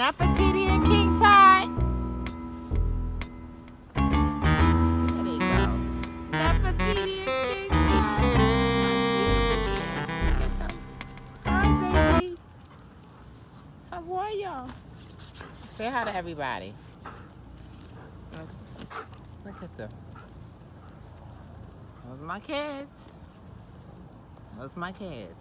Nefertiti and King Tide. There they go. Nefertiti and King Tide. Hi, baby. How are y'all? Say hi to everybody. Look at them. Those are my kids. Those are my kids.